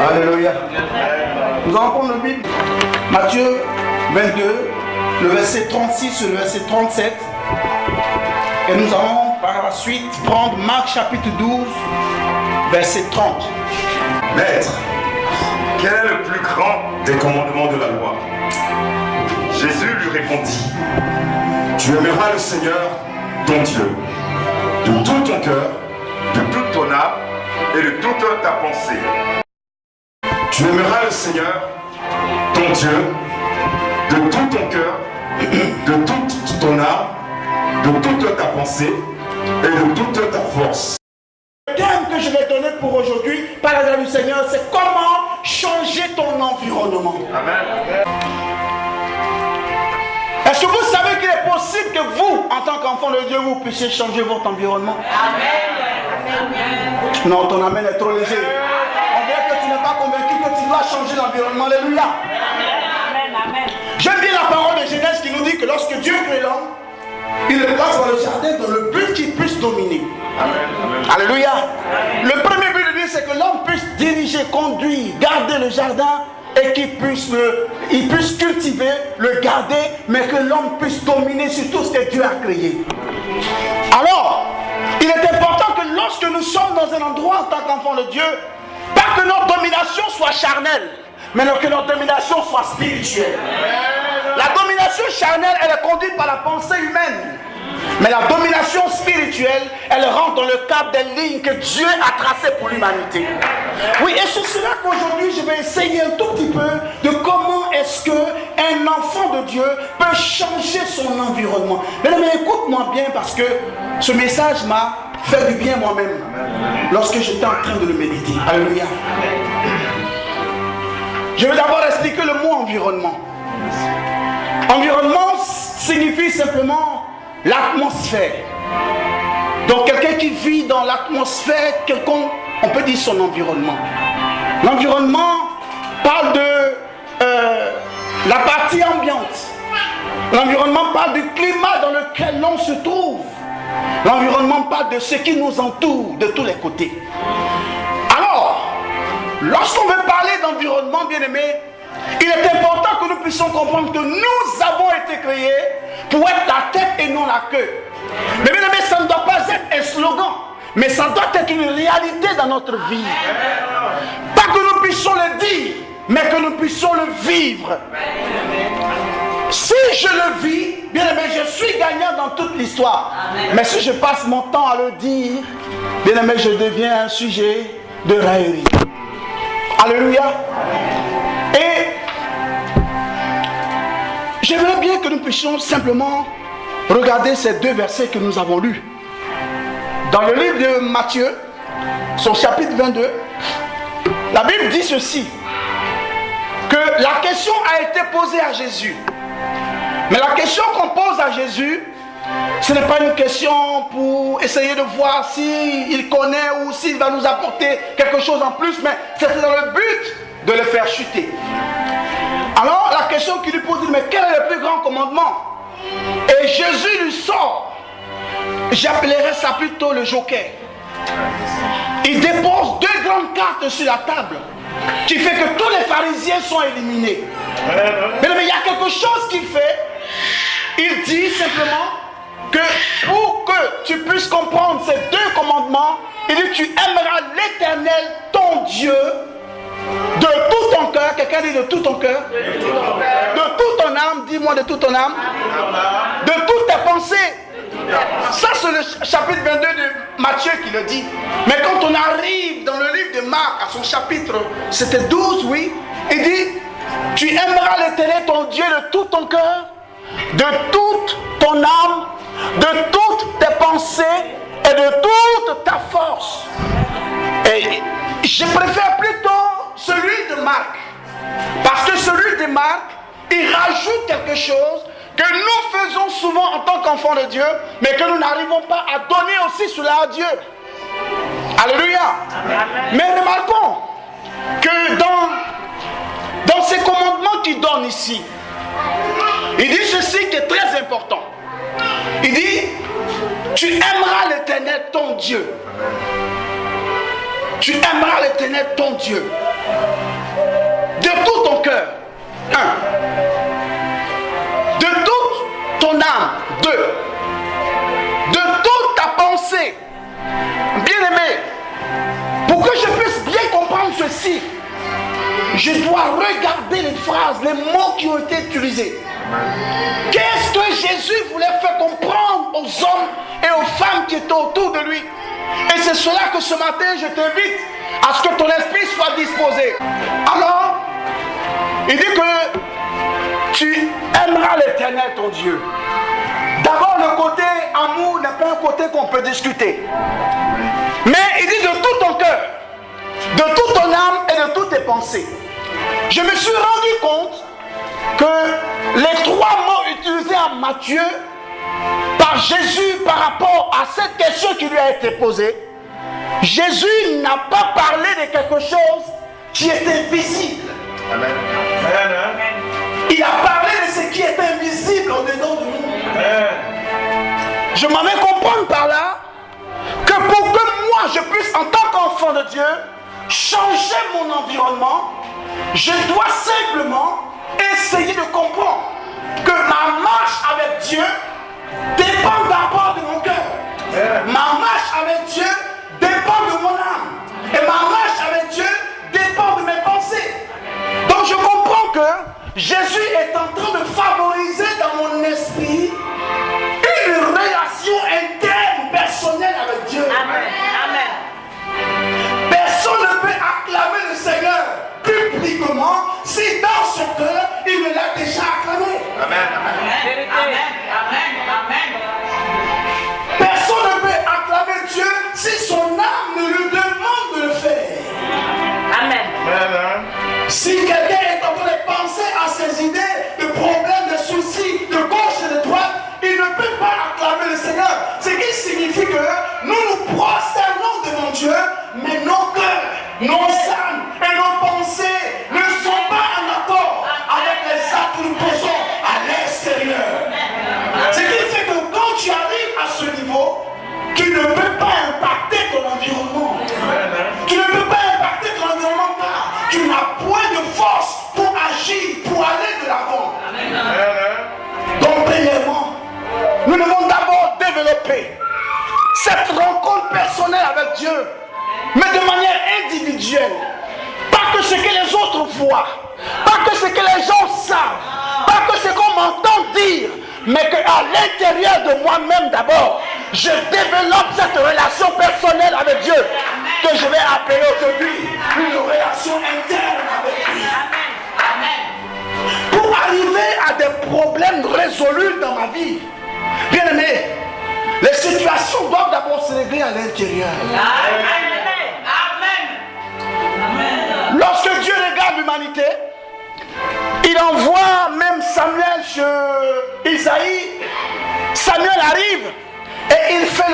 Alléluia. Nous allons prendre le Bible. Matthieu 22, le verset 36 et le verset 37. Et nous allons par la suite prendre Marc chapitre 12, verset 30. Maître, quel est le plus grand des commandements de la loi? Jésus lui répondit: Tu aimeras le Seigneur, ton Dieu, de tout ton cœur, de toute ton âme et de toute ta pensée. Tu aimeras le Seigneur, ton Dieu, de tout ton cœur, de toute ton âme, de toute ta pensée et de toute ta force. Le thème que je vais donner pour aujourd'hui, par la grâce du Seigneur, c'est comment changer ton environnement. Amen. Est-ce que vous savez qu'il est possible que vous, en tant qu'enfant de Dieu, vous puissiez changer votre environnement? Amen. Non, ton amen est trop léger. On dirait que tu n'es pas convaincu que tu dois changer l'environnement. Alléluia. Amen. J'aime bien la parole de Genèse qui nous dit que lorsque Dieu crée l'homme, il le place dans le jardin dans le but qu'il puisse dominer. Amen. Alléluia. Le premier but de Dieu, c'est que l'homme puisse diriger, conduire, garder le jardin et qu'il puisse cultiver, le garder, mais que l'homme puisse dominer sur tout ce que Dieu a créé. Alors, il est important que lorsque nous sommes dans un endroit en tant qu'enfants de Dieu, pas que notre domination soit charnelle, mais que notre domination soit spirituelle. La domination charnelle, elle est conduite par la pensée humaine. Mais la domination spirituelle, elle rentre dans le cadre des lignes que Dieu a tracées pour l'humanité. Oui, et c'est cela qu'aujourd'hui, je vais essayer un tout petit peu de comment est-ce qu'un enfant de Dieu peut changer son environnement. Mais écoute-moi bien parce que ce message m'a fait du bien moi-même lorsque j'étais en train de le méditer. Alléluia. Je vais d'abord expliquer le mot environnement. Environnement signifie simplement l'atmosphère. Donc quelqu'un qui vit dans l'atmosphère, on peut dire son environnement. L'environnement parle de la partie ambiante. L'environnement parle du climat dans lequel l'on se trouve. L'environnement parle de ce qui nous entoure de tous les côtés. Alors, lorsqu'on veut parler d'environnement, bien aimé, il est important que nous puissions comprendre que nous avons été créés pour être la tête et non la queue. Mais bien aimé, ça ne doit pas être un slogan, mais ça doit être une réalité dans notre vie. Pas que nous puissions le dire, mais que nous puissions le vivre. Si je le vis, bien aimé, je suis gagnant dans toute l'histoire. Mais si je passe mon temps à le dire, bien aimé, je deviens un sujet de raillerie. Alléluia. Et j'aimerais bien que nous puissions simplement regarder ces deux versets que nous avons lus. Dans le livre de Matthieu, son chapitre 22, la Bible dit ceci, que la question a été posée à Jésus. Mais la question qu'on pose à Jésus, ce n'est pas une question pour essayer de voir s'il connaît ou s'il va nous apporter quelque chose en plus, mais c'est dans le but de le faire chuter. Alors la question qu'il lui pose, mais quel est le plus grand commandement? Et Jésus lui sort, j'appellerais ça plutôt le joker. Il dépose deux grandes cartes sur la table, qui fait que tous les pharisiens sont éliminés. Mais il y a quelque chose qu'il fait. Il dit simplement que pour que tu puisses comprendre ces deux commandements, il dit tu aimeras l'Éternel ton Dieu de tout ton cœur. Quelqu'un dit de tout ton cœur, de toute ton âme. Dis-moi de toute ton âme, de toutes tes pensées. Ça c'est le chapitre 22 de Matthieu qui le dit. Mais quand on arrive dans le livre de Marc à son chapitre, c'était 12, oui, il dit tu aimeras l'Éternel ton Dieu de tout ton cœur, de toute ton âme, de toutes tes pensées et de toute ta force. Et je préfère plutôt celui de Marc, parce que celui de Marc, il rajoute quelque chose que nous faisons souvent en tant qu'enfants de Dieu, mais que nous n'arrivons pas à donner aussi cela à Dieu. Alléluia. Mais remarquons que dans ces commandements qu'il donne ici, il dit ceci qui est très important. Il dit, tu aimeras l'Éternel ton Dieu. Tu aimeras l'Éternel ton Dieu. De tout ton cœur. 1. De toute ton âme. 2. De toute ta pensée. Bien-aimé, pour que je puisse bien comprendre ceci, je dois regarder les phrases, les mots qui ont été utilisés. Qu'est-ce que Jésus voulait faire comprendre aux hommes et aux femmes qui étaient autour de lui? Et c'est cela que ce matin je t'invite à ce que ton esprit soit disposé. Alors, il dit que tu aimeras l'Éternel ton Dieu. D'abord, le côté amour n'est pas un côté qu'on peut discuter. Mais il dit de tout ton cœur, de toute ton âme et de toutes tes pensées. Je me suis rendu compte que les 3 mots utilisés en Matthieu par Jésus par rapport à cette question qui lui a été posée, Jésus n'a pas parlé de quelque chose qui était visible. Amen. Il a parlé de ce qui est invisible au-dedans de nous. Je m'en vais comprendre par là que pour que moi je puisse en tant qu'enfant de Dieu changer mon environnement, je dois simplement essayer de comprendre que ma marche avec Dieu dépend d'abord de mon cœur. Ma marche avec Dieu dépend de mon âme. Et ma marche avec Dieu dépend de mes pensées. Donc je comprends que Jésus est en train de favoriser dans mon esprit une relation interne, personnelle avec Dieu. Amen. Amen. Personne ne peut acclamer le Seigneur publiquement si dans son cœur il me l'a déjà acclamé. Amen. Amen. Amen. Amen. Personne ne peut acclamer Dieu si son âme ne lui demande de le faire. Amen. Si quelqu'un est en train de penser à ses idées, de problèmes, de soucis, de gauche et de droite, il ne peut pas acclamer le Seigneur. Ce qui signifie que nous nous prosternons devant Dieu, mais nos cœurs, nos âmes et nos pensées ne sont pas en accord avec les actes que nous posons à l'extérieur. Ce qui fait que quand tu arrives à ce niveau, tu ne peux pas impacter ton environnement. Tu ne peux pas impacter ton environnement car tu n'as point de force pour agir, pour aller de l'avant. Donc, premièrement, nous devons d'abord développer cette rencontre personnelle avec Dieu, mais de manière individuelle. Pas que ce que les autres voient, pas que ce que les gens savent, pas que ce qu'on m'entend dire, mais qu'à l'intérieur de moi-même d'abord, je développe cette relation personnelle avec Dieu, que je vais appeler aujourd'hui une relation interne avec lui. Pour arriver à des problèmes résolus dans ma vie, bien aimé, les situations doivent d'abord se régler à l'intérieur. Lorsque Dieu regarde l'humanité, il envoie même Samuel chez Isaïe. Samuel arrive et il fait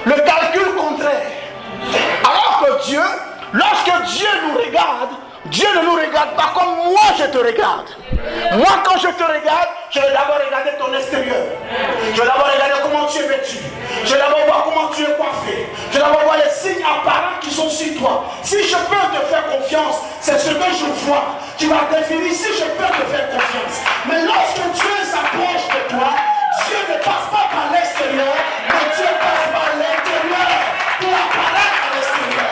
le calcul contraire. Alors que Dieu, lorsque Dieu nous regarde, Dieu ne nous regarde pas comme moi je te regarde. Moi quand je te regarde, je vais d'abord regarder ton extérieur. Je vais d'abord regarder comment tu es vêtu. Je vais d'abord voir comment tu es coiffé. Je vais d'abord voir les signes apparents qui sont sur toi. Si je peux te faire confiance, c'est ce que je vois qui va définir si je peux te faire confiance. Mais lorsque Dieu s'approche de toi, Dieu ne passe pas par l'extérieur, mais Dieu passe par l'intérieur pour apparaître à l'extérieur.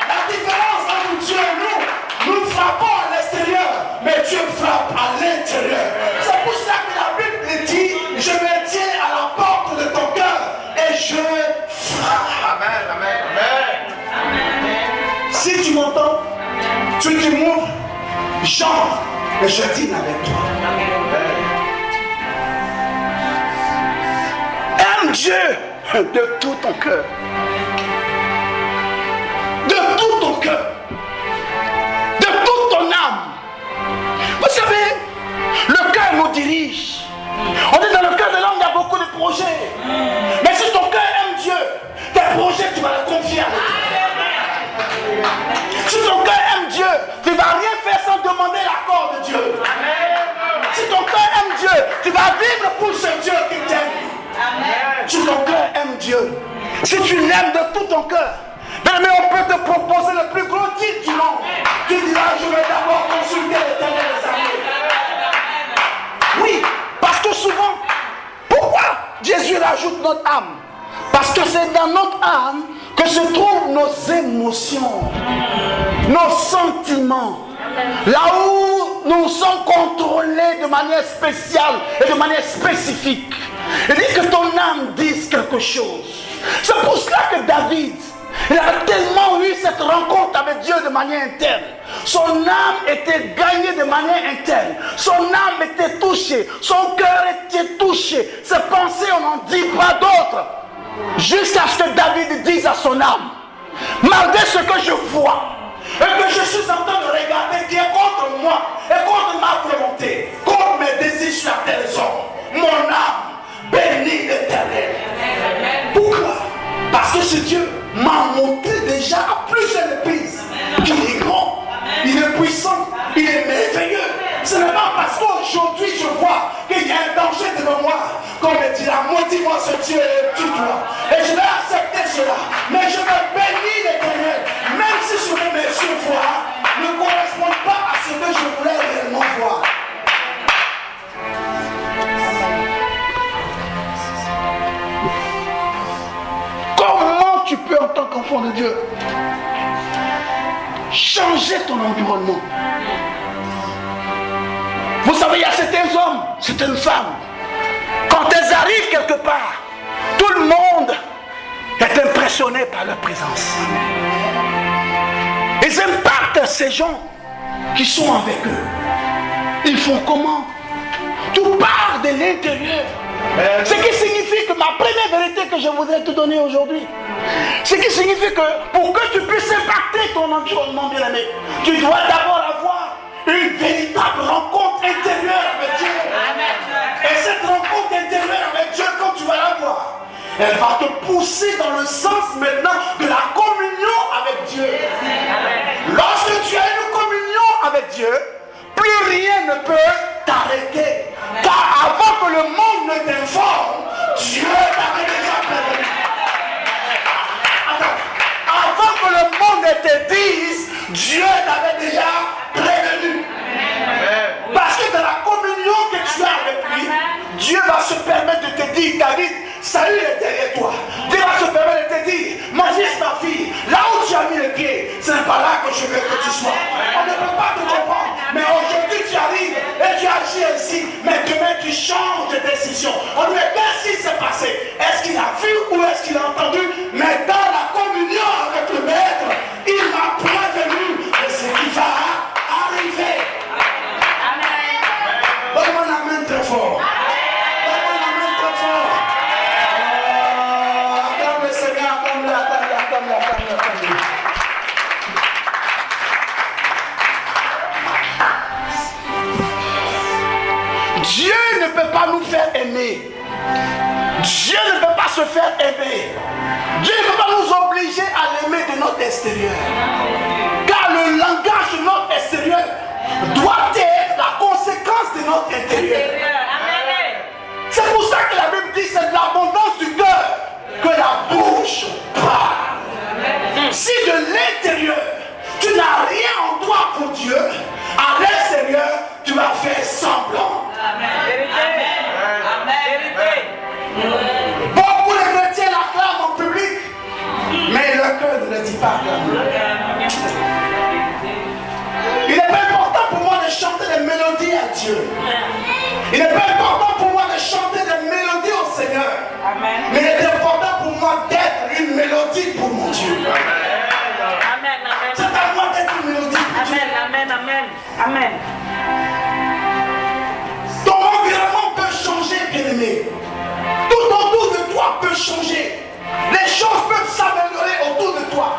La différence entre Dieu et nous frappons à l'extérieur, mais Dieu frappe à l'intérieur. C'est pour ça que la Bible dit, je me tiens à la porte de ton cœur et je frappe. Amen. Amen. Amen. Si tu m'entends, tu m'ouvres, j'entre et je dîne avec toi. Aime Dieu de tout ton cœur. De tout ton cœur. De toute ton âme. Vous savez, le cœur nous dirige. On est dans le cœur de l'homme, il y a beaucoup de projets. Mais si ton cœur aime Dieu, tes projets, tu vas les confier à Dieu. Si ton cœur aime Dieu, tu ne vas rien faire sans demander l'accord de Dieu. Si ton cœur aime Dieu, tu vas vivre pour ce Dieu qui t'aime. Si ton cœur aime Dieu, si tu l'aimes de tout ton cœur, mais on peut te proposer le plus gros titre du monde. Tu dis âme que se trouvent nos émotions, nos sentiments. Là où nous sommes contrôlés de manière spéciale et de manière spécifique. Il dit que ton âme dise quelque chose. C'est pour cela que David, il a tellement eu cette rencontre avec Dieu de manière interne. Son âme était gagnée de manière interne. Son âme était touchée. Son cœur était touché. Ses pensées, on n'en dit pas d'autres. Jusqu'à ce que David dise à son âme, malgré ce que je vois, et que je suis en train de regarder qui est contre moi, et contre ma volonté, contre mes désirs sur la terre des hommes, mon âme bénit l'Éternel. Pourquoi? Parce que ce Dieu m'a montré déjà à plusieurs reprises qu'il est grand, il est puissant, il est merveilleux. Ce n'est pas parce qu'aujourd'hui je vois qu'il y a un danger devant moi qu'on me dira, maudis-moi ce Dieu et tue-toi. Et je vais accepter cela. Mais je vais bénir l'Éternel, même si ce que mes yeux voient ne correspond pas à ce que je voulais réellement voir. Comment tu peux en tant qu'enfant de Dieu changer ton environnement? Vous savez, il y a certains hommes, certaines femmes, quand elles arrivent quelque part, tout le monde est impressionné par leur présence. Ils impactent ces gens qui sont avec eux. Ils font comment? Tout part de l'intérieur. Ce qui signifie que ma première vérité que je voudrais te donner aujourd'hui, ce qui signifie que pour que tu puisses impacter ton environnement, bien aimé, tu dois d'abord avoir une véritable rencontre intérieure avec Dieu. Et cette rencontre intérieure avec Dieu, quand tu vas la voir, elle va te pousser dans le sens maintenant de la communion avec Dieu. Lorsque tu as une communion avec Dieu, plus rien ne peut t'arrêter. Car avant que le monde ne t'informe, Dieu t'avait déjà prévenu. Avant que le monde ne te dise, Dieu t'avait déjà prévenu. Parce que dans la communion que tu as avec lui, Dieu va se permettre de te dire, David, salut est derrière toi. Dieu va se permettre de te dire, mon fils, ma fille, là où tu as mis les pieds, ce n'est pas là que je veux que tu sois. On ne peut pas te comprendre, mais aujourd'hui tu arrives et tu agis ainsi, mais demain tu changes de décision. On lui dit, qu'est-ce qui s'est passé? Est-ce qu'il a vu ou est-ce qu'il a entendu? Mais dans la communion avec le Maître, il m'a prévenu de ce qui va arriver. Donne-moi un amen très fort. Donne-moi un amen très fort. Acclame le Seigneur, acclame-le. Dieu ne peut pas nous faire aimer. Dieu ne peut pas se faire aimer. Dieu ne peut pas nous obliger à l'aimer de notre extérieur. Car le langage de notre extérieur doit être la conséquence de notre intérieur. C'est pour ça que la Bible dit c'est de l'abondance du cœur que la bouche parle. Si de l'intérieur tu n'as rien en toi pour Dieu, à l'extérieur tu vas faire semblant. Beaucoup de chrétiens l'acclament en public, mais leur cœur ne le dit pas acclamer. Il n'est pas important pour moi de chanter des mélodies à Dieu. Il n'est pas important pour moi de chanter des mélodies au Seigneur. Mais il est important pour moi d'être une mélodie pour mon Dieu. C'est à moi d'être une mélodie pour Dieu. Amen. Ton environnement peut changer, bien-aimé. Tout autour de toi peut changer. Les choses peuvent s'améliorer autour de toi.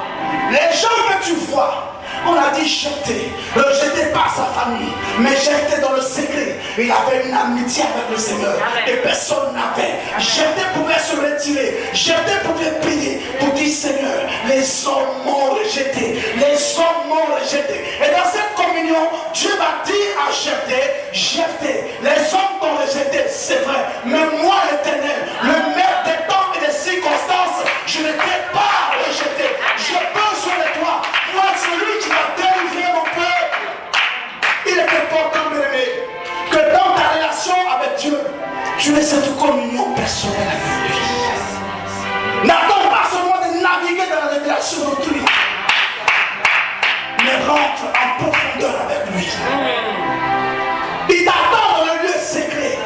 Les gens que tu vois, on a dit jeté, rejeté par sa famille, mais jeté dans le secret. Il avait une amitié avec le Seigneur et personne n'avait. Jeté pouvait se retirer, jeté pouvait prier pour dire Seigneur, les hommes m'ont rejeté, les hommes m'ont rejeté. Et dans cette communion, Dieu va dire à Jephthé, les hommes t'ont rejeté, c'est vrai, mais moi l'Éternel, le maître des temps et des circonstances, je ne t'ai pas rejeté. J'ai besoin de toi. Moi, celui qui va délivrer mon peuple. Il est important, bien aimé, que dans ta relation avec Dieu, tu aies cette communion personnelle avec lui. N'attends pas seulement de son autorité. Mais rentre en profondeur avec lui. Il t'attend dans le lieu secret.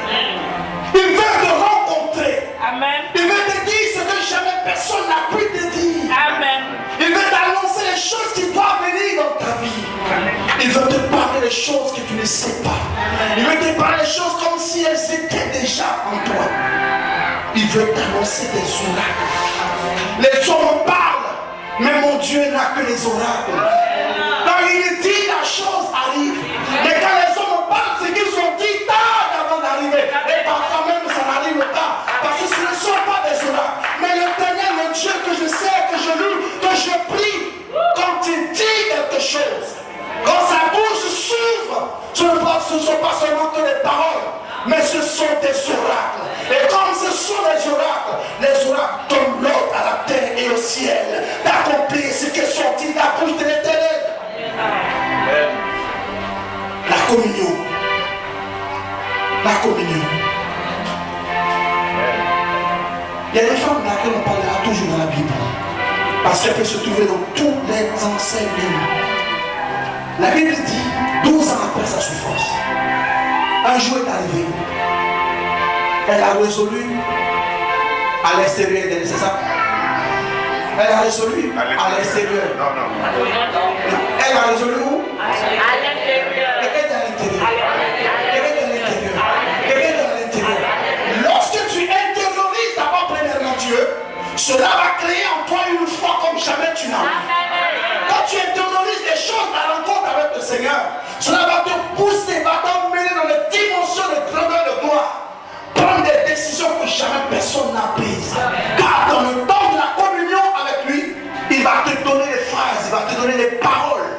Il veut te rencontrer. Amen. Il veut te dire ce que jamais personne n'a pu te dire. Amen. Il veut t'annoncer les choses qui doivent venir dans ta vie. Il veut te parler des choses que tu ne sais pas. Il veut te parler des choses comme si elles étaient déjà en toi. Il veut t'annoncer des oracles. Les hommes parlent, mais mon Dieu n'a que les oracles. Quand il dit, la chose arrive. Mais quand les hommes parlent, c'est qu'ils ont dit tard avant d'arriver. Et parfois même, ça n'arrive pas. Parce que ce ne sont pas des oracles. Mais l'Éternel, le Dieu que je sais, que je loue, que je prie, quand il dit quelque chose, quand sa bouche s'ouvre, ce ne sont pas seulement que des paroles, mais ce sont des oracles. Et comme ce sont des oracles, les oracles donnent l'ordre à la terre et au ciel d'accomplir ce qui est sorti de la bouche de l'Éternel. La communion. La communion. Il y a des femmes laquelle on parlera toujours dans la Bible. Parce qu'elle peut se trouver dans tous les enseignements. La Bible dit, 12 ans après sa souffrance, un jour est arrivé. Elle a résolu à l'extérieur d'elle, c'est ça? Elle a résolu à l'extérieur. Non. Elle a résolu où? À l'intérieur. Quelqu'un est à l'intérieur. Quelqu'un est à l'intérieur. Quelqu'un est à l'intérieur. Lorsque tu intériorises d'abord premièrement Dieu, cela va créer en toi une foi comme jamais tu n'as eu. Quand tu intériorises des choses à l'encontre avec le Seigneur, cela va te pousser, va t'emmener dans les dimensions de grandeur de gloire. Prendre des décisions que jamais personne n'a prises. Car dans le temps de la communion avec lui, il va te donner des phrases, il va te donner des paroles.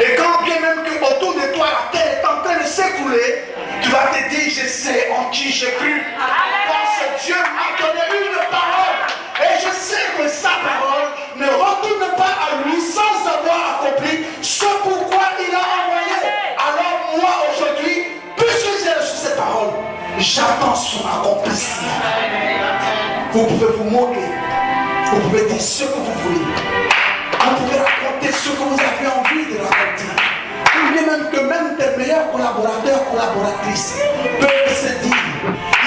Et quand bien même que autour de toi la terre est en train de s'écouler, tu vas te dire, je sais en qui j'ai cru. Parce que Dieu m'a donné une parole. Et je sais que sa parole ne retourne pas à lui sans avoir accompli ce pourquoi il a envoyé. Alors moi aujourd'hui, puisque j'ai reçu cette parole, j'attends son accomplissement. Vous pouvez vous moquer. Vous pouvez dire ce que vous voulez. Vous pouvez raconter ce que vous avez envie de raconter. Ou bien même que même tes meilleurs collaborateurs, collaboratrices peuvent se dire,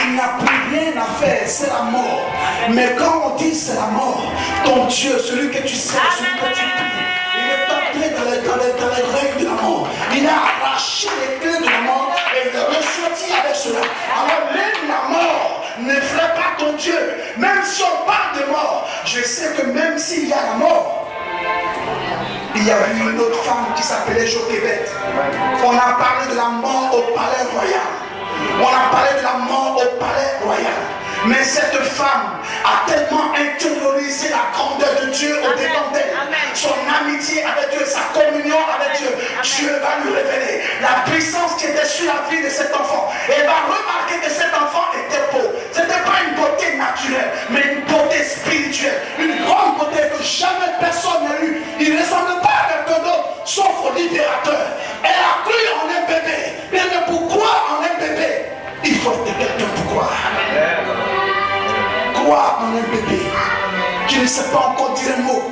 il n'y a plus rien à faire, c'est la mort. Mais quand on dit c'est la mort, ton Dieu, celui que tu sais, celui que tu pries, il est entré dans les règles de la mort. Il a arraché les clés de la mort et il est ressorti avec cela. Alors même la mort n'effraie pas ton Dieu. Même si on parle de mort, je sais que même s'il y a la mort, il y a eu une autre femme qui s'appelait Jochebed. On a parlé de la mort au palais royal. On a parlé de la mort au palais royal. Mais cette femme a tellement intériorisé la grandeur de Dieu au-dedans d'elle. Son amitié avec Dieu, sa communion avec Dieu. Dieu va lui révéler la puissance qui était sur la vie de cet enfant. Et elle va remarquer que cet enfant était beau. Ce n'était pas une beauté naturelle, mais une beauté spirituelle. Une grande beauté que jamais personne n'a eue. Il ne ressemble pas à quelqu'un d'autre, sauf au libérateur. Elle a cru en un bébé. Mais pourquoi en un bébé? Il faut que quelqu'un pour croire. Croire en un bébé qui ne sait pas encore dire un mot.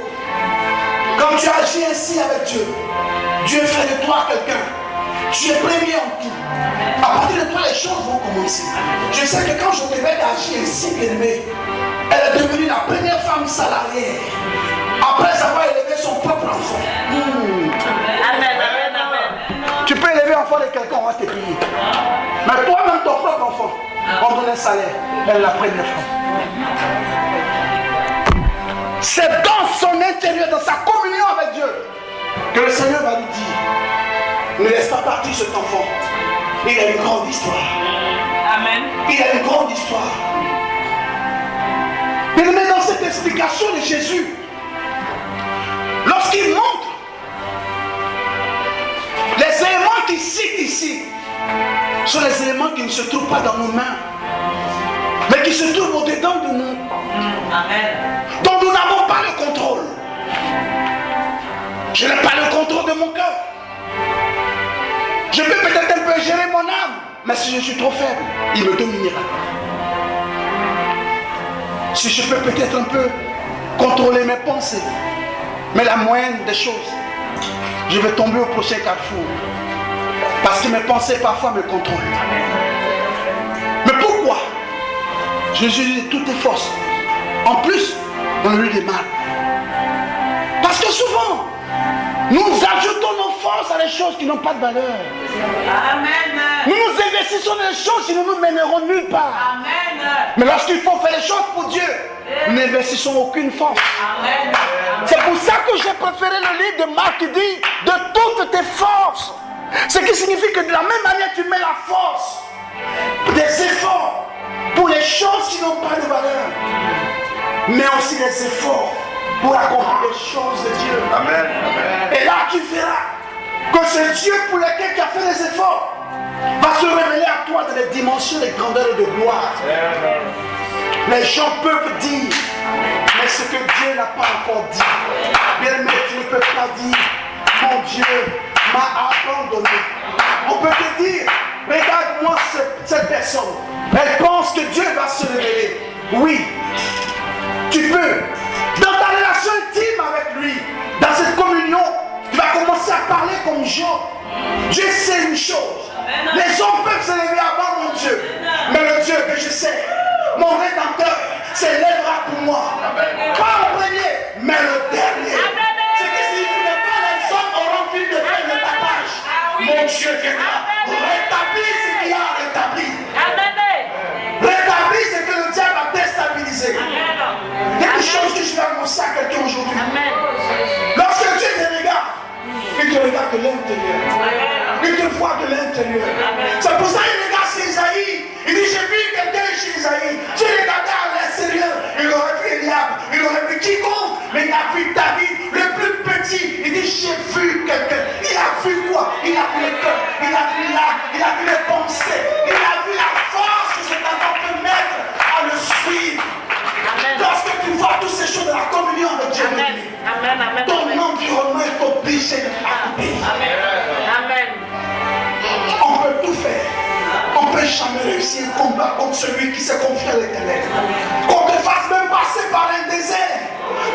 Quand tu agis ainsi avec Dieu, Dieu fait de toi quelqu'un. Tu es premier en tout. À partir de toi, les choses vont commencer. Je sais que quand je devais agir ainsi, bien aimé, elle est devenue la première femme salariée après avoir élevé son propre enfant. Amen, amen, amen. Tu peux élever l'enfant de quelqu'un, on va te payer. Mais toi-même, ton propre enfant, on donne un salaire. Elle est la première femme. C'est dans son intérieur, dans sa communion avec Dieu, que le Seigneur va lui dire, ne laisse pas partir cet enfant. Il a une grande histoire. Amen. Il a une grande histoire. Mais dans cette explication de Jésus, lorsqu'il montre les éléments qu'il cite ici, sont les éléments qui ne se trouvent pas dans nos mains, mais qui se trouvent au-dedans de nous. Amen. dont nous n'avons pas le contrôle. Je n'ai pas le contrôle de mon cœur. Je peux peut-être un peu gérer mon âme, mais si je suis trop faible, il me dominera. Si je peux peut-être un peu contrôler mes pensées, Mais la moindre des choses, je vais tomber au prochain carrefour. Parce que mes pensées parfois me contrôlent. Mais pourquoi Jésus de toutes tes forces. En plus, on a eu des mal. Parce que souvent, nous ajoutons nos forces à des choses qui n'ont pas de valeur. Amen. Nous nous investissons dans des choses qui ne nous mèneront nulle part. Amen. Mais lorsqu'il faut faire les choses pour Dieu, nous n'investissons aucune force. Amen. C'est pour ça que j'ai préféré le livre de Marc qui dit de toutes tes forces. Ce qui signifie que de la même manière tu mets la force, des efforts pour les choses qui n'ont pas de valeur, mais aussi des efforts pour accomplir les choses de Dieu. Amen. Et là tu verras que ce Dieu pour lequel tu as fait des efforts va se révéler à toi dans les dimensions de grandeur et de gloire. Les gens peuvent dire, mais ce que Dieu n'a pas encore dit. Bien aimé, tu ne peux pas dire, mon Dieu m'a abandonné. On peut te dire, regarde-moi cette personne. Elle pense que Dieu va se révéler. Oui, tu peux. Dans ta relation intime avec lui, dans cette communion, tu vas commencer à parler comme Job. Dieu sait une chose. Les hommes peuvent se lever avant mon Dieu. Mais le Dieu que je sais, mon Rédempteur, s'élèvera pour moi. Pas le premier, mais le dernier. Ce qui signifie que quand les hommes auront fini de faire le tapage, mon Dieu viendra rétablir ce qu'il a rétabli. Rétablir ce que le diable a déstabilisé. Quelque chose que je vais annoncer à quelqu'un aujourd'hui. Lorsque Dieu te regarde, il te regarde de l'intérieur. Il te voit de l'intérieur. C'est pour ça qu'il regarde chez Isaïe. Il dit, j'ai vu quelqu'un chez Isaïe. Dieu regardait à l'extérieur. Il aurait vu Eliab. Il aurait vu quiconque. Mais il a vu David, le plus petit. Il dit, j'ai vu quelqu'un. Il a vu quoi? Il a vu le cœur. Il a vu l'âme. Il a vu les pensées. Il a vu la force que cet enfant peut mettre à le suivre. Lorsque tu vois toutes ces choses de la communion avec Dieu, ton environnement est obligé à couper. On peut tout faire. On ne peut jamais réussir un combat contre celui qui se confie à l'Éternel. Qu'on te fasse même passer par un désert.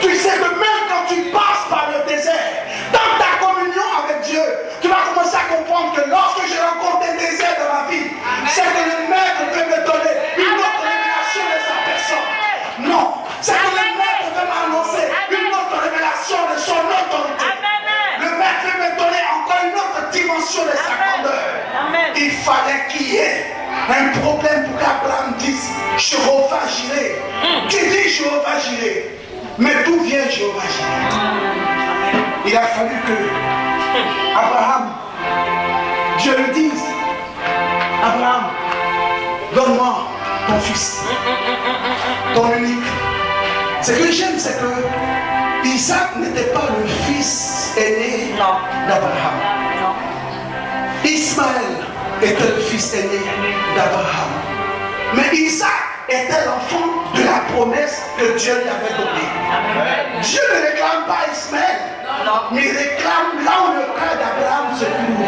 Tu sais que même quand tu passes par le désert, dans ta communion avec Dieu, tu vas commencer à comprendre que lorsque je rencontre un désert dans ma vie, c'est que le Maître veut me donner une autre révélation de sa personne. Non, c'est que le Maître veut m'annoncer une autre révélation de son autorité. Le Maître veut me donner encore une autre dimension de sa grandeur. Il fallait qu'il y ait un problème pour qu'Abraham dise Jéhovah Jireh. Tu dis Jéhovah Jireh, mais d'où vient Jéhovah Jireh? Il a fallu que Abraham, Dieu lui dise Abraham, donne-moi ton fils, ton unique. Ce que j'aime, c'est que Isaac n'était pas le fils aîné d'Abraham. Ismaël était le fils aîné d'Abraham. Mais Isaac était l'enfant de la promesse que Dieu lui avait donnée. Dieu ne réclame pas Ismaël, mais il réclame là où le cœur d'Abraham se trouve.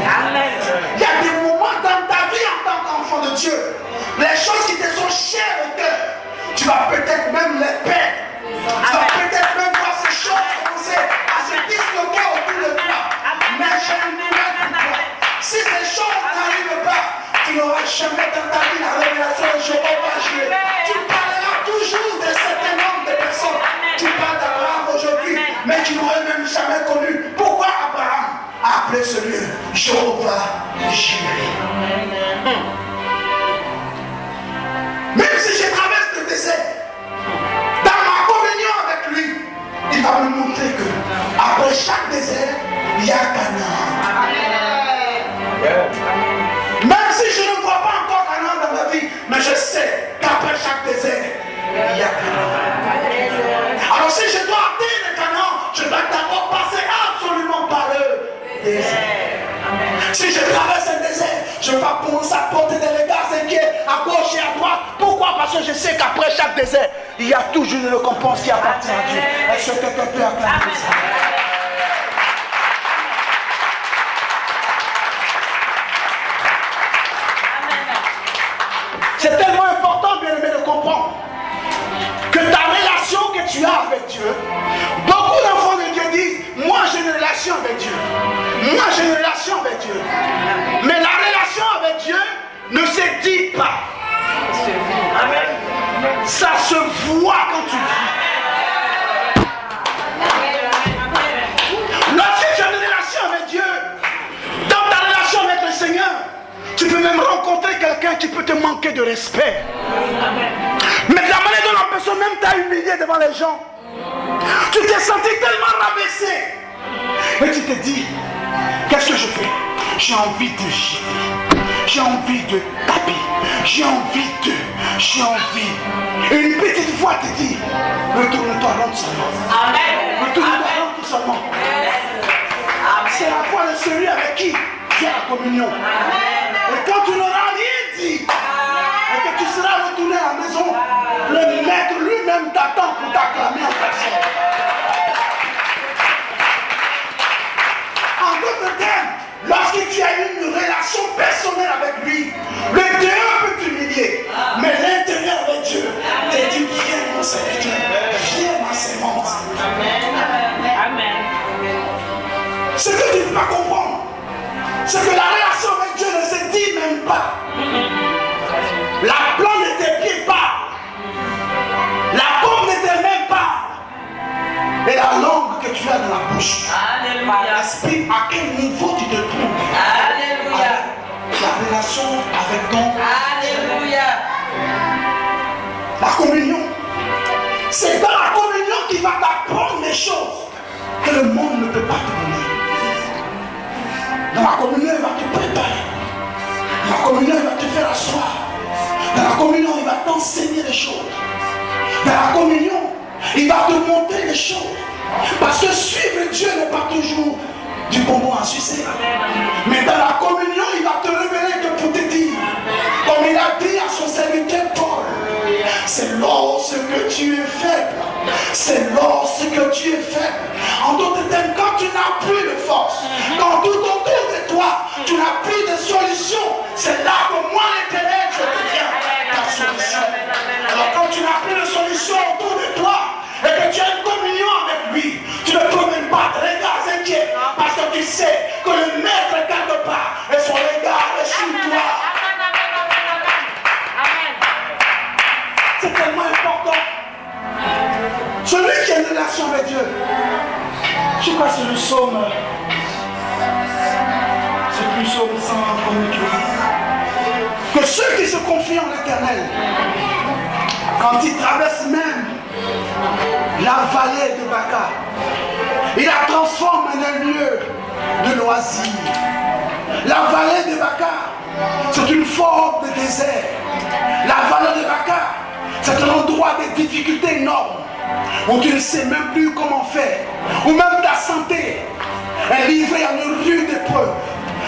Il y a des moments dans ta vie en tant qu'enfant de Dieu, les choses qui te sont chères au cœur, tu vas peut-être même les perdre. Tu vas peut-être même voir ces choses commencer à se disloquer autour de toi. Mais j'ai une nouvelle pour toi. Si ces choses n'arrivent pas, tu n'auras jamais dans ta vie la révélation de Jéhovah Jireh. Tu parleras toujours de certains nombres de personnes. Tu parles d'Abraham aujourd'hui, mais tu n'aurais même jamais connu. Pourquoi Abraham a appelé ce lieu Jéhovah Jireh? Même si je traverse le désert, dans ma communion avec lui, il va me montrer que après chaque désert, il y a Canaan. Même si je ne vois pas encore Canaan dans ma vie, mais je sais qu'après chaque désert, il y a Canaan. Alors si je dois atteindre Canaan, je dois d'abord passer absolument par le désert. Si je traverse un désert, je ne vais pas commencer à porter des regards inquiets à gauche et à droite. Pourquoi? Parce que je sais qu'après chaque désert, il y a toujours une récompense qui appartient à Dieu. Est-ce que quelqu'un peut acclamer ça? C'est tellement important, bien aimé, de comprendre que ta relation que tu as avec Dieu, beaucoup d'enfants de Dieu disent relation avec Dieu. Moi, j'ai une relation avec Dieu. Mais la relation avec Dieu ne se dit pas. Ça se voit quand tu vis. Lorsque tu as une relation avec Dieu, dans ta relation avec le Seigneur, tu peux même rencontrer quelqu'un qui peut te manquer de respect. Mais de la manière dont la personne même t'a humilié devant les gens, tu t'es senti tellement rabaissé. Et tu te dis, qu'est-ce que je fais? J'ai envie de gifler. J'ai envie de taper. J'ai envie. Et une petite voix te dit, retourne-toi rond seulement. Retourne-toi rond seulement. C'est la foi de celui avec qui tu as la communion. Et quand tu n'auras rien dit, et que tu seras retourné à la maison, le maître lui-même t'attend pour t'acclamer en personne. En d'autres termes, lorsque tu as une relation personnelle avec lui, le dehors peut t'humilier, mais l'intérieur avec Dieu te dit, viens mon serviteur, viens ma servante. Amen. Ce que tu ne peux pas comprendre, c'est que la relation avec Dieu ne se dit même pas. La plante de tes pieds part. La pomme de tes mains part. Et la langue que tu as dans la bouche. Alléluia. Explique à quel niveau tu te trouves. Alléluia. La relation avec ton. Alléluia. La communion. C'est dans la communion qu'il va t'apprendre les choses que le monde ne peut pas te donner. Dans la communion, il va te préparer. Dans la communion, il va te faire asseoir. Dans la communion, il va t'enseigner les choses. Dans la communion, il va te montrer les choses. Parce que suivre Dieu n'est pas toujours du bonbon à sucer. Mais dans la communion, il va te révéler que pour te dire, comme il a dit à son serviteur Paul, c'est lorsque tu es faible. C'est lorsque tu es faible. En d'autres termes, quand tu n'as plus de force, quand tout autour de toi, tu n'as plus de solution, c'est là que moi, l'Éternel, je deviens ta solution. Alors quand tu n'as plus de solution autour de toi, et que tu as une communion avec lui, tu ne peux même pas te regarder inquiet, parce que tu sais que le maître quelque part et son regard est sur toi. C'est tellement important. Celui qui a une relation avec Dieu, je crois que c'est le psaume, c'est plus psaume 128, que ceux qui se confient en l'Éternel, quand ils traversent même la vallée de Baca, il la transforme en un lieu de loisirs. La vallée de Baca, c'est une forme de désert. La vallée de Baca, c'est un endroit de difficultés énormes, où tu ne sais même plus comment faire, où même ta santé est livrée à une rude épreuve.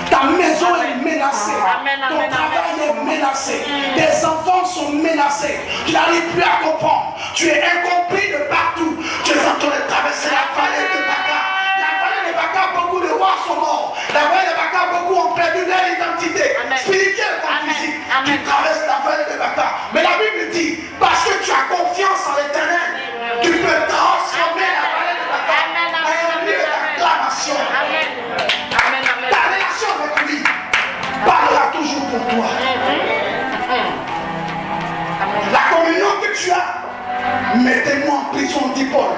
Ta maison est menacée, ton travail est menacé, tes enfants sont menacés, tu n'arrives plus à comprendre, tu es incompris de partout, tu es en train de traverser la vallée de Baca. La vallée de Baca, beaucoup de rois sont morts, la vallée de Baca, beaucoup ont perdu leur identité spirituelle comme physique. Tu traverses la vallée de Baca, mais la Bible dit, parce que tu as confiance en l'Éternel, tu peux transformer la vallée de Baca en un lieu d'acclamation. Ta relation avec lui parlera toujours pour toi. La communion que tu as, mettez-moi en prison, dit Paul.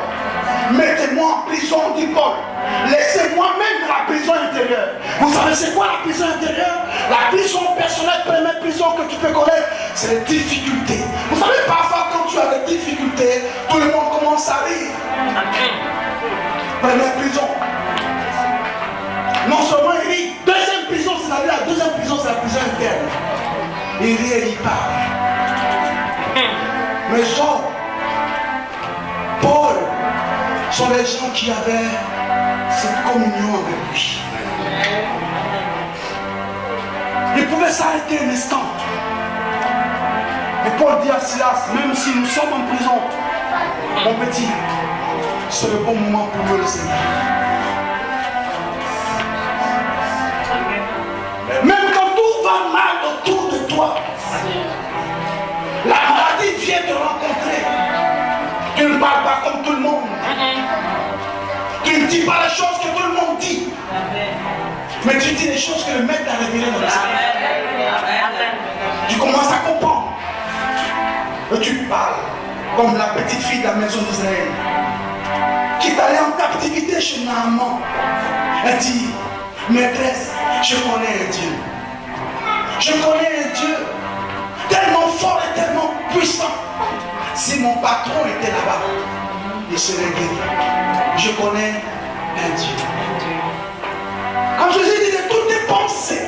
Mettez-moi en prison, dit Paul. Laissez-moi même dans la prison intérieure. Vous savez c'est quoi la prison intérieure? La prison personnelle, première prison que tu peux connaître, c'est les difficultés. Vous savez parfois quand tu as des difficultés, tout le monde commence à rire. Première prison. Non seulement il rit, deuxième prison, c'est-à-dire la deuxième prison, c'est la prison interne. Il rit et il parle. Mais Jean, Paul, sont les gens qui avaient cette communion avec lui. Ils pouvaient s'arrêter un instant. Et Paul dit à Silas, même si nous sommes en prison, mon petit, c'est le bon moment pour louer le Seigneur. Même quand tout va mal autour de toi, la maladie vient te rencontrer. Tu ne parles pas comme tout le monde. Tu ne dis pas les choses que tout le monde dit. Mais tu dis les choses que le maître t'a révélées dans l'esprit. Tu commences à comprendre. Et tu parles comme la petite fille de la maison d'Israël qui est allée en captivité chez Naaman. Elle dit, maîtresse, je connais un Dieu. Je connais un Dieu tellement fort et tellement puissant. Si mon patron était là-bas, il serait guéri. Je connais un Dieu. Quand Jésus dit de toutes tes pensées,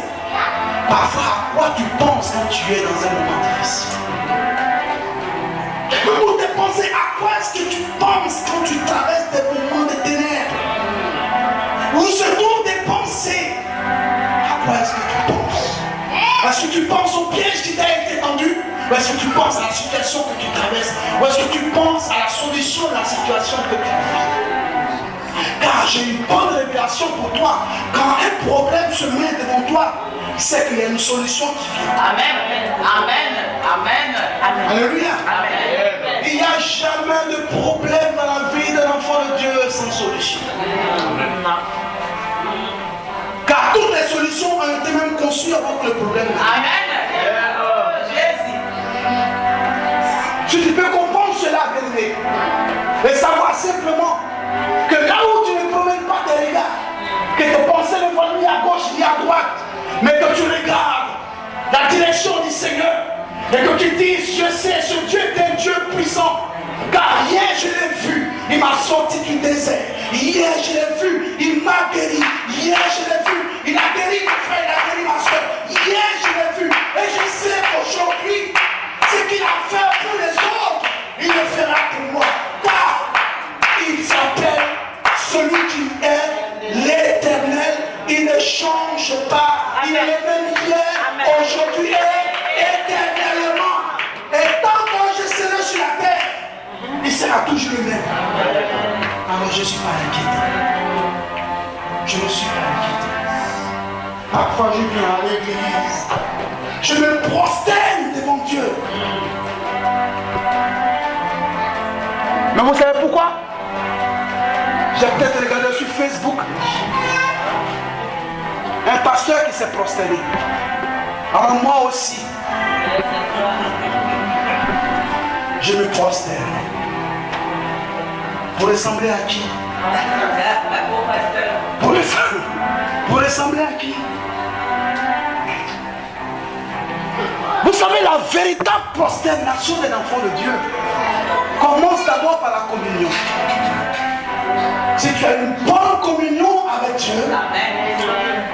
parfois à quoi tu penses quand tu es dans un moment difficile? De toutes tes pensées, à quoi est-ce que tu penses quand tu traverses des moments de ténèbres? Où se trouvent tes pensées? À quoi est-ce que tu penses? Est-ce que tu penses au piège qui t'a été tendu? Ou est-ce que tu penses à la situation que tu traverses? Ou est-ce que tu penses à la solution de la situation que tu vis? Car j'ai une bonne révélation pour toi. Quand un problème se met devant toi, c'est qu'il y a une solution qui vient. Amen. Amen. Amen. Amen. Alléluia. Amen. Il n'y a jamais de problème dans la vie d'un enfant de Dieu sans solution. Car toutes les solutions ont été même conçues avant que le problème n'arrive. Amen. Jésus. Si tu peux comprendre cela, bien-aimé, et savoir simplement que là où tu ne promènes pas tes regards, que tes pensées ne vont ni à gauche ni à droite, mais que tu regardes la direction du Seigneur et que tu dises, je sais, ce Dieu est un Dieu puissant. Car hier je l'ai vu, il m'a sorti du désert. Hier je l'ai vu, il m'a guéri. Hier je l'ai vu, il a guéri mon frère, il a guéri ma soeur. Hier je l'ai vu, et je sais qu'aujourd'hui, ce qu'il a fait pour les autres, il le fera pour moi. Car il s'appelle celui qui est l'Éternel. Il ne change pas. Il est le même hier, aujourd'hui et éternellement. Et tant que je serai sur la terre, il sera toujours le même. Alors je ne suis pas inquiété. Je ne suis pas inquiété. Parfois je viens à l'église. Je me prosterne devant Dieu. Mais vous savez pourquoi? J'ai peut-être regardé sur Facebook un pasteur qui s'est prosterné. Alors moi aussi, je me prosterne. Pour ressembler à qui? Pour ressembler à qui? Vous savez, la véritable prosternation d'un enfant de Dieu commence d'abord par la communion. Si tu as une bonne communion avec Dieu,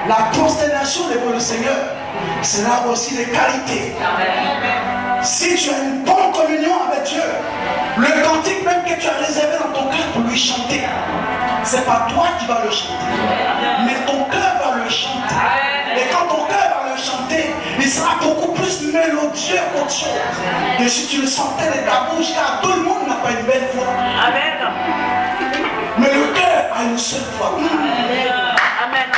la prosternation devant le Seigneur sera aussi de qualité. Si tu as une bonne communion avec Dieu, le cantique même que tu as réservé dans ton cœur pour lui chanter, c'est pas toi qui vas le chanter, mais ton cœur va le chanter. Et quand ton cœur va le chanter, il sera beaucoup plus mélodieux qu'autre chose. Et si tu le sentais de ta bouche, car tout le monde n'a pas une belle voix. Amen. Mais le cœur a une seule voix. Amen.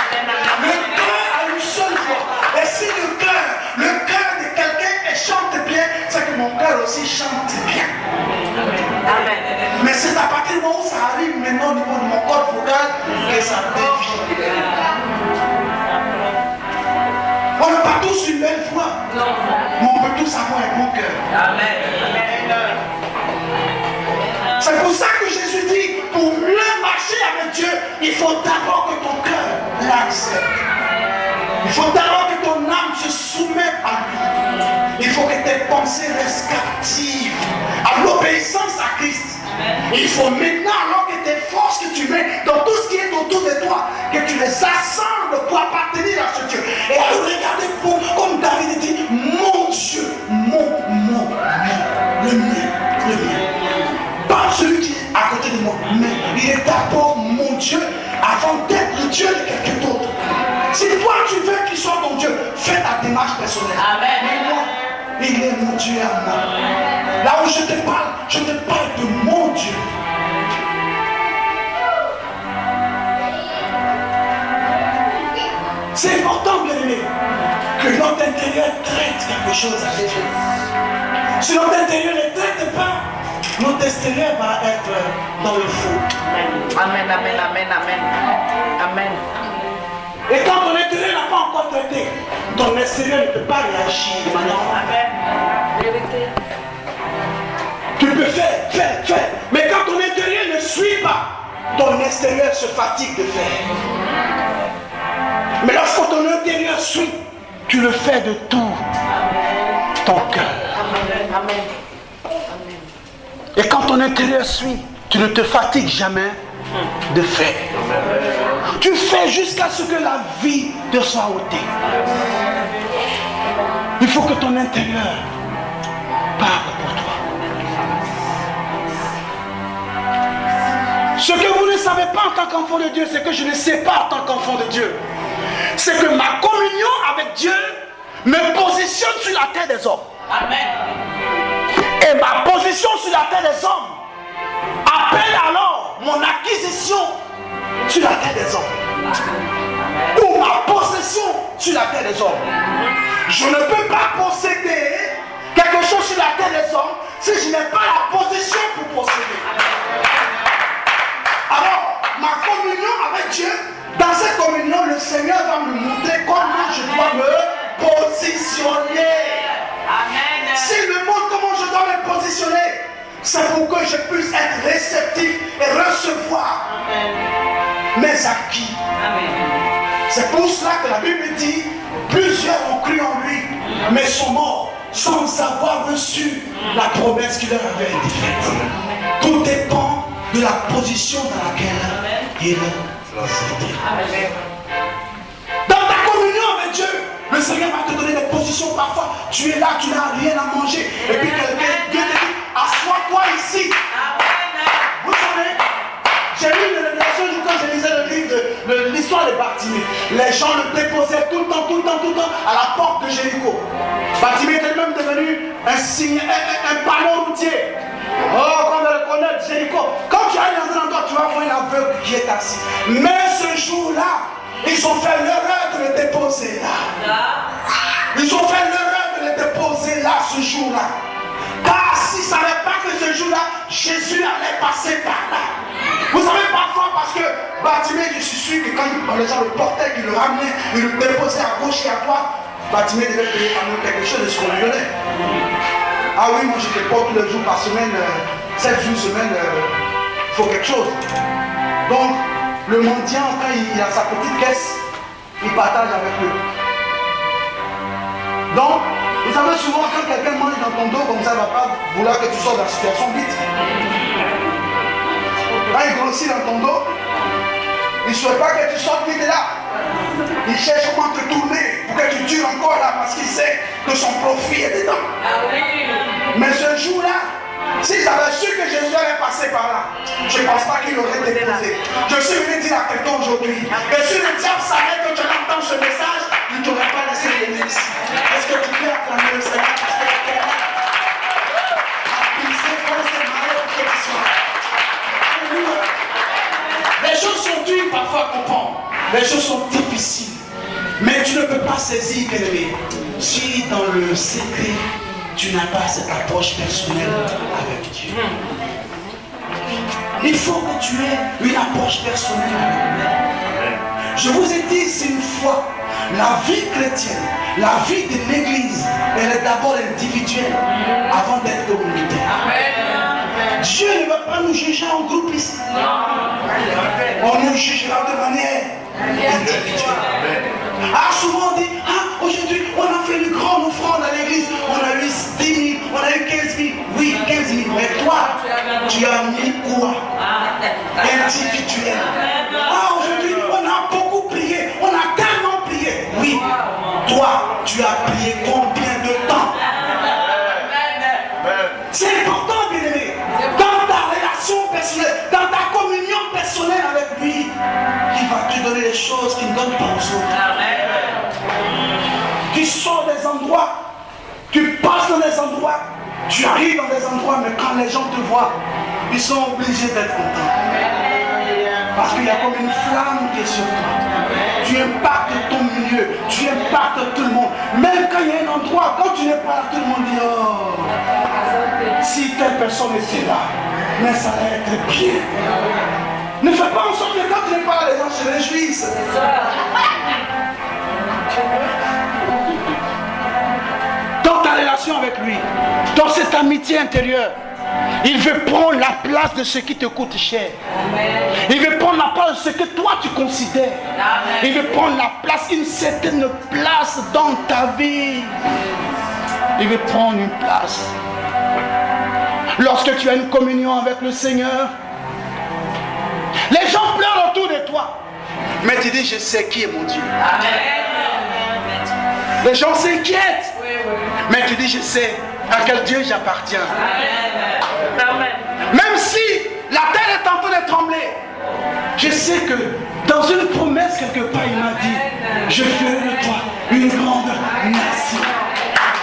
Le cœur a une seule voix. Et si le cœur de quelqu'un chante bien, c'est que mon cœur aussi chante bien. Amen. Mais c'est à partir du moment où ça arrive maintenant au niveau de mon corps vocal que ça dévie. On n'a pas tous une belle voix, mais on peut tous avoir un bon cœur. Amen. C'est pour ça que Jésus dit, pour mieux marcher avec Dieu, il faut d'abord que ton cœur l'accepte. Il faut d'abord que ton âme se soumette à lui. Il faut que tes pensées restent captives à l'obéissance à Christ. Il faut maintenant, alors que tes forces que tu mets dans tout ce qui est autour de toi, que tu les assembles pour appartenir à ce Dieu. Et à le regarder comme David dit, mon Dieu, le mien. Pas celui qui est à côté de moi, mais il est d'abord mon Dieu avant d'être le Dieu de quelqu'un d'autre. Si toi tu veux qu'il soit ton Dieu, fais ta démarche personnelle. Amen. Mais moi, il est mon Dieu à moi. Là où je te parle de mon Dieu. C'est important, bien aimé, que notre intérieur traite quelque chose avec Dieu. Si notre intérieur ne traite pas, notre extérieur va être dans le faux. Amen, amen, amen, amen. Amen. Et quand ton intérieur n'a pas encore traité, ton extérieur ne peut pas réagir de manière formelle. Amen. Vérité. Tu peux faire. Mais quand ton intérieur ne suit pas, ton extérieur se fatigue de faire. Mais lorsque ton intérieur suit, tu le fais de tout ton cœur. Amen, amen. Et quand ton intérieur suit, tu ne te fatigues jamais de faire. Tu fais jusqu'à ce que la vie te soit ôtée. Il faut que ton intérieur parle pour toi. Ce que vous ne savez pas en tant qu'enfant de Dieu, c'est que je ne sais pas en tant qu'enfant de Dieu. C'est que ma communion avec Dieu me positionne sur la terre des hommes. Amen. Et ma position sur la terre des hommes appelle alors mon acquisition sur la terre des hommes. Ou ma possession sur la terre des hommes. Je ne peux pas posséder quelque chose sur la terre des hommes si je n'ai pas la position pour posséder. Alors, ma communion avec Dieu, dans cette communion, le Seigneur va me montrer comment je dois me positionner. Amen. S'il me montre comment je dois me positionner, c'est pour que je puisse être réceptif et recevoir mes acquis. Amen. C'est pour cela que la Bible dit, plusieurs ont cru en lui, mais sont morts sans avoir reçu la promesse qu'il leur avait été faite. Tout dépend de la position dans laquelle il s'était. Dans ta communion avec Dieu, le Seigneur va te donner des positions. Parfois, tu es là, tu n'as rien à manger. Et puis quelqu'un, Dieu te dit, assois-toi ici. Vous savez, j'ai lu une révélation quand je lisais le livre de l'histoire de Bartimée. Les gens le déposaient tout le temps à la porte de Jéricho. Bartimée était même devenu un panneau routier. Oh, qu'on me reconnaît, Jéricho. Quand tu arrives dans un endroit, tu vas voir un aveugle qui est assis. Mais ce jour-là, ils ont fait l'erreur de le déposer là. Ils ont fait l'erreur de le déposer là ce jour-là. Car s'ils ne savaient pas que ce jour-là, Jésus allait passer par là. Vous savez parfois parce que Bartimée, je suis sûr que quand les gens le portaient, qu'ils le ramenaient, ils le déposaient à gauche et à droite, Bartimée devait payer quand même quelque chose de ce qu'on lui donnait. Ah oui, moi je te porte tous les jours par semaine, 7 jours semaine, il faut quelque chose. Donc, le mendiant, quand il a sa petite caisse, il partage avec eux. Donc, vous savez souvent quand quelqu'un mange dans ton dos comme ça, il ne va pas vouloir que tu sortes de la situation vite. Quand il grossit dans ton dos, il ne souhaite pas que tu sortes vite de là. Il cherche comment te tourner pour que tu dures encore là parce qu'il sait que son profit est dedans. Mais ce jour-là, s'ils avaient su que Jésus allait passer par là, je ne pense pas qu'il aurait déposé. Je suis venu dire à quelqu'un aujourd'hui que si le diable savait que tu entends ce message, il ne t'aurait pas laissé venir ici. Est-ce que tu peux acclamer le Seigneur parce que la terre a pissé comme c'est malade au pied du soir. Les choses sont dures parfois à comprendre. Les choses sont difficiles. Mais tu ne peux pas saisir, bien-aimé, si dans le secret, tu n'as pas cette approche personnelle avec Dieu. Il faut que tu aies une approche personnelle avec Dieu. Je vous ai dit, c'est une foi. La vie chrétienne, la vie de l'église, elle est d'abord individuelle avant d'être communautaire. Dieu ne va pas nous juger en groupe ici. On nous jugera de manière individuelle. Ah, souvent on dit, aujourd'hui on a fait une grande offrande à l'église, on a eu 10 000, on a eu 15 000, oui 15 000, mais toi, tu as mis quoi? Individuel. Ah, aujourd'hui on a beaucoup prié, on a tellement prié, oui, toi, tu as prié combien de temps? C'est important, bien-aimé, dans ta relation personnelle, dans ta communion personnelle avec lui, il va te donner des choses qu'il ne donne pas aux autres. Tu sors des endroits, tu passes dans des endroits, tu arrives dans des endroits, mais quand les gens te voient, ils sont obligés d'être contents. Parce qu'il y a comme une flamme qui est sur toi. Tu impactes ton milieu, tu impactes tout le monde. Même quand il y a un endroit, quand tu n'es pas là, tout le monde dit, oh, si telle personne était là, mais ça allait être bien. Ne fais pas en sorte que quand tu parles, les gens se réjouissent. Dans ta relation avec lui, dans cette amitié intérieure, il veut prendre la place de ce qui te coûte cher. Il veut prendre la place de ce que toi tu considères. Il veut prendre la place, une certaine place dans ta vie. Il veut prendre une place. Lorsque tu as une communion avec le Seigneur, les gens pleurent autour de toi. Mais tu dis, je sais qui est mon Dieu. Les gens s'inquiètent. Mais tu dis, je sais à quel Dieu j'appartiens. Même si la terre est en train de trembler, je sais que dans une promesse quelque part, il m'a dit, je ferai de toi une grande nation.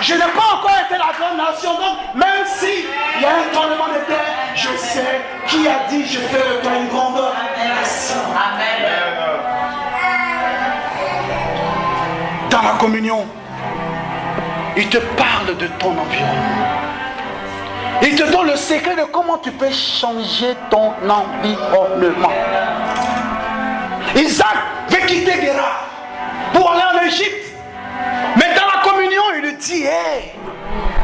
Je n'ai pas encore été la grande nation, donc même s'il y a un tremblement de terre, je sais qui a dit, je ferai de toi une grande nation. Dans la communion, il te parle de ton environnement. Il te donne le secret de comment tu peux changer ton environnement. Isaac veut quitter Guérar pour aller en Égypte. Mais dans la communion, il lui dit, hey,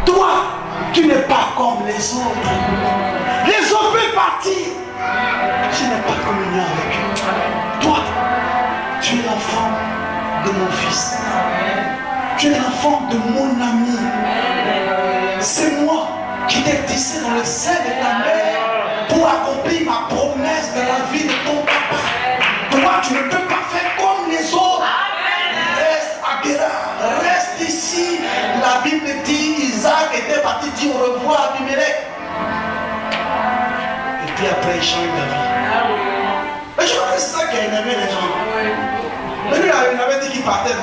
toi, tu n'es pas comme les autres. Les autres veulent partir. Je n'ai pas communion avec eux. Toi, tu es l'enfant de mon fils. Tu es l'enfant de mon ami. C'est moi qui t'ai tissé dans le sein de ta mère pour accomplir ma promesse de la vie de ton papa. Toi, tu ne peux pas faire comme les autres. Reste à Guérar, reste ici. La Bible dit, Isaac était parti dire au revoir à Abimelech. Et puis après, il change d'avis. Mais je crois que c'est ça qui a énervé les gens. Mais lui, il avait dit qu'il partait.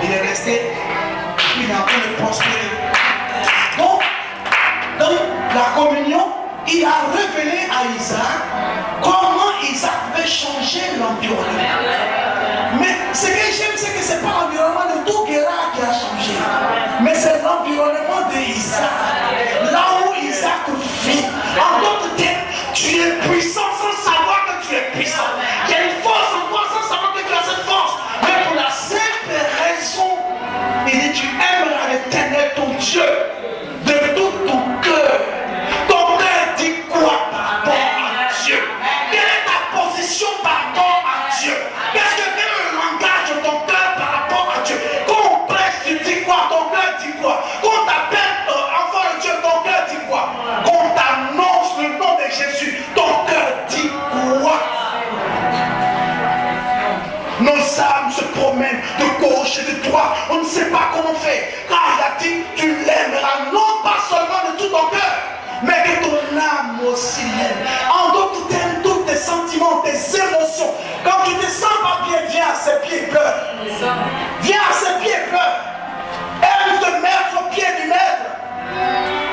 Il est resté, il est en train de prospérer. Donc, dans la communion, il a révélé à Isaac comment Isaac pouvait changer l'environnement. Mais ce que j'aime, c'est que ce n'est pas l'environnement de tout Guérar qui a changé, mais c'est l'environnement d'Isaac. Là où Isaac vit. En d'autres termes, tu es puissant sans savoir que tu es puissant. Il y a une force en toi sans savoir que tu as cette force. Mais pour la simple raison, il dit, tu aimeras l'Éternel ton Dieu de tout ton cœur. Ton cœur dit quoi par rapport à Dieu? Quelle est ta position par rapport à Dieu? Qu'est-ce que quel est le langage de ton cœur par rapport à Dieu? Quand on prêche, tu dis quoi? Ton cœur dit quoi? Quand on t'appelle enfant de Dieu, ton cœur dit quoi? Quand on t'annonce le nom de Jésus, ton cœur dit quoi? Nos âmes se promènent de gauche et de droite. On ne sait pas comment faire. Car il a dit, tu l'aimeras non pas seulement de tout ton cœur, mais que ton âme aussi l'aime. En d'autres termes, tous tes sentiments, tes émotions. Quand tu te sens pas bien, viens à ses pieds et pleure. Viens à ses pieds et pleure. Aime te mettre aux pieds du maître.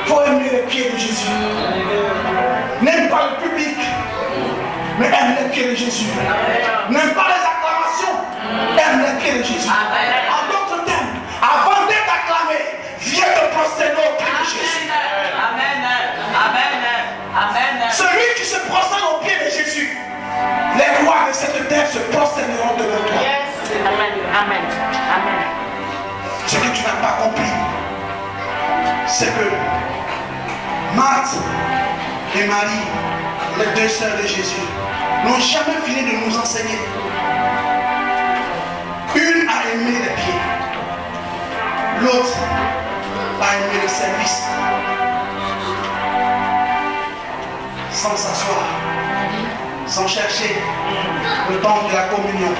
Il faut aimer les pieds de Jésus. N'aime pas le public, mais aime les pieds de Jésus. N'aime pas les acclamations, aime les pieds de Jésus. En d'autres termes, avant d'être acclamé, viens te prosterner aux pieds de Jésus. Celui qui se prosterne aux pieds de Jésus, les rois de cette terre se prosterneront devant toi. Amen. Ce que tu n'as pas compris, c'est que Marthe et Marie, les deux sœurs de Jésus, n'ont jamais fini de nous enseigner. Une a aimé les pieds, l'autre a aimé le service. Sans s'asseoir, sans chercher le temps de la communion.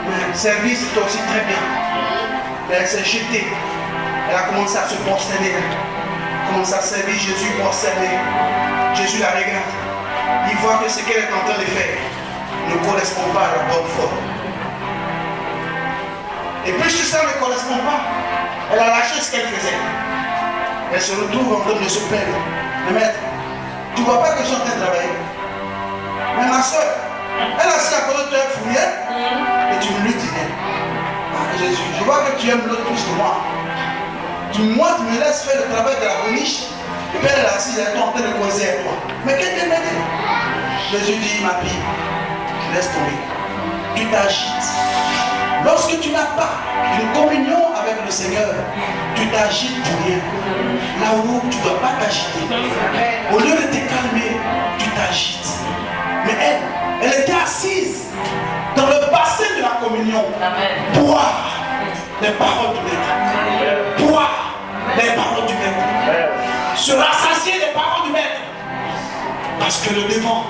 Mais le service est aussi très bien. Mais elle s'est jetée. Elle a commencé à se prosterner. Elle a commencé à servir Jésus prosterné. Jésus la regarde. Il voit que ce qu'elle est en train de faire ne correspond pas à la bonne foi. Et puisque ça ne correspond pas, elle a lâché ce qu'elle faisait. Elle se retrouve en train de se plaindre. Mais maître, tu ne vois pas que je suis en train de travailler. Mais ma soeur, elle a assis à côté de toi, elle fouillait, et tu lui dis, Jésus, je vois que tu aimes l'autre plus que moi. Moi, tu me laisses faire le travail de la boniche, Le père est assis, il est en train de causer avec moi. Mais qu'est-ce que tu m'as dit? Jésus dit, ma fille, laisse tomber. Tu t'agites. Lorsque tu n'as pas une communion avec le Seigneur, tu t'agites pour rien. Là où tu ne dois pas t'agiter. Au lieu de te calmer, tu t'agites. Mais elle était assise dans le bassin de la communion. Boire les paroles du Maître. Boire les paroles du Maître. Se rassasier des paroles du Maître. Parce que le devant,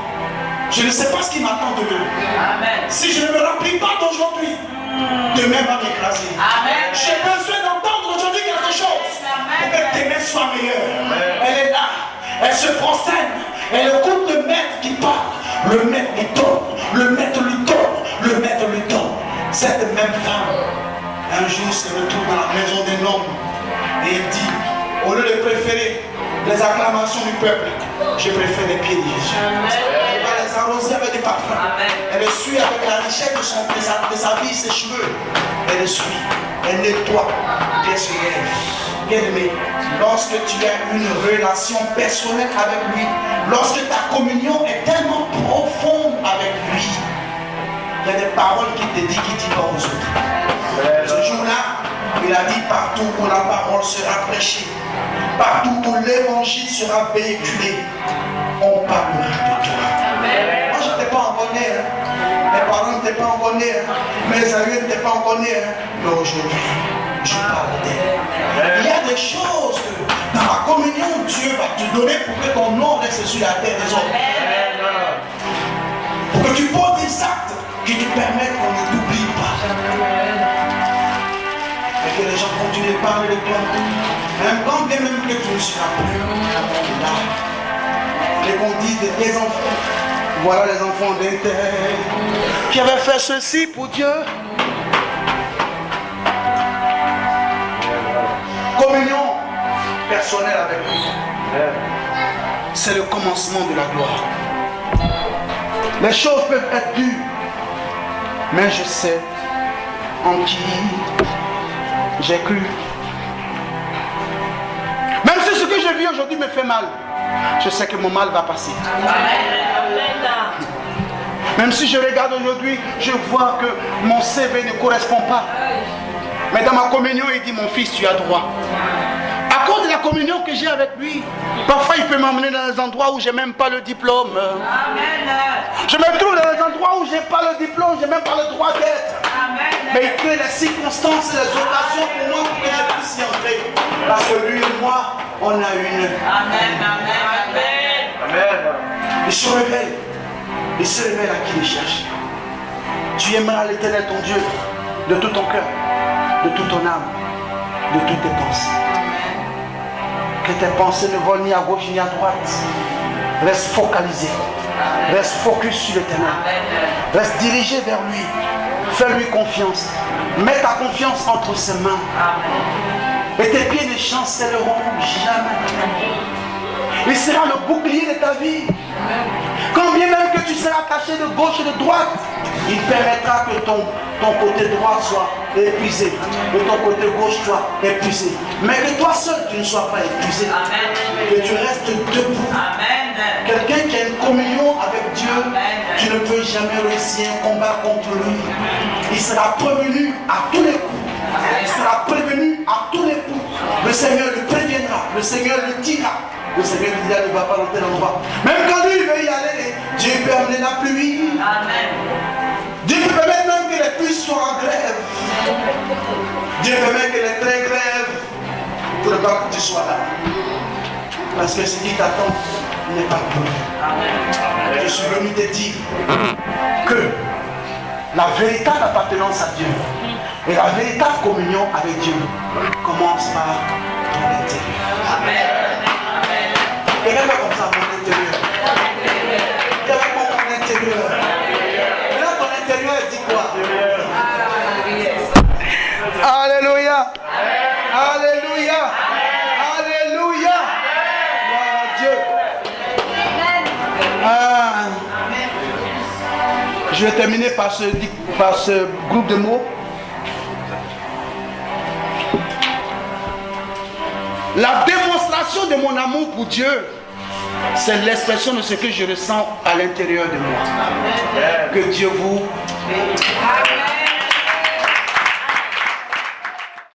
je ne sais pas ce qui m'attend demain. Si je ne me remplis pas d'aujourd'hui, demain va m'écraser. J'ai besoin d'entendre aujourd'hui quelque chose pour que demain soit meilleur. Elle est là, elle se prosterne, elle écoute le Maître qui parle. Le Maître lui donne, le Maître lui donne, le Maître lui donne. Cette même femme, un jour se retrouve dans la maison d'un homme et elle dit, au lieu de préférer les acclamations du peuple, je préfère les pieds de Jésus. Elle va les arroser avec des parfums. Elle les suit avec la richesse de sa vie, ses cheveux. Elle les suit, elle nettoie pièce sur elle. Bien-aimé, lorsque tu as une relation personnelle avec lui, lorsque ta communion est tellement profonde avec lui, il y a des paroles qu'il te dit, qu'il dit pas aux autres. Ce jour-là, il a dit, partout où la parole sera prêchée, partout où l'évangile sera véhiculé, on parlera de toi. Moi, je n'étais pas encore né, mes parents n'étaient pas encore nés, mes amis n'étaient pas encore nés, mais aujourd'hui, je parle d'elle. Il y a des choses que dans la communion, Dieu va te donner pour que ton nom reste sur la terre des hommes. Pour que tu poses des actes qui te permettent qu'on ne t'oublie pas. Et que les gens continuent de parler de toi. Même quand bien même que tu ne seras plus là. Et qu'on dit de tes enfants, voilà les enfants d'un tel qui avaient fait ceci pour Dieu. Communion personnelle avec lui. C'est le commencement de la gloire. Les choses peuvent être dures, mais je sais en qui j'ai cru. Même si ce que je vis aujourd'hui me fait mal, je sais que mon mal va passer. Même si je regarde aujourd'hui, je vois que mon CV ne correspond pas. Mais dans ma communion, il dit, mon fils, tu as droit. À cause de la communion que j'ai avec lui, parfois il peut m'emmener dans des endroits où je n'ai même pas le diplôme. Je me trouve dans des endroits où je n'ai pas le diplôme, je n'ai même pas le droit d'être. Mais il crée les circonstances, les occasions pour moi pour que je puisse y entrer. Parce que lui et moi, on a une. Il se révèle. Il se révèle à qui il cherche. Tu aimeras l'Éternel ton Dieu de tout ton cœur, de toute ton âme, de toutes tes pensées. Que tes pensées ne volent ni à gauche ni à droite. Reste focalisé. Reste focus sur l'Éternel. Reste dirigé vers lui. Fais-lui confiance. Mets ta confiance entre ses mains. Et tes pieds ne chancelleront jamais. Il sera le bouclier de ta vie. Quand bien même que tu seras caché de gauche et de droite, il permettra que ton côté droit soit épuisé, que ton côté gauche soit épuisé. Mais que toi seul, tu ne sois pas épuisé. Que tu restes debout. Quelqu'un qui a une communion avec Dieu, tu ne peux jamais réussir un combat contre lui. Il sera prévenu à tous les coups. Il sera prévenu à tous les coups. Le Seigneur le préviendra, le Seigneur le dira. Le Seigneur lui dira, ne va pas dans tel endroit. Même quand lui veut y aller, Dieu peut amener la pluie. Dieu peut permettre même que les pluies soient en grève. Dieu peut permettre que les trains grèvent pour ne pas que tu sois là. Parce que ce qui t'attend n'est pas pour. Je suis venu te dire que la véritable appartenance à Dieu et la véritable communion avec Dieu commence par ton intérieur. Amen. Quelqu'un va comme ça, mon intérieur. Quelqu'un va mon intérieur. Et là, ton intérieur, il dit quoi? Alléluia. Alléluia. Alléluia. Gloire à Dieu. Je vais terminer par ce groupe de mots. La démonstration démonstration de mon amour pour Dieu, c'est l'expression de ce que je ressens à l'intérieur de moi. Que Dieu vous... Amen.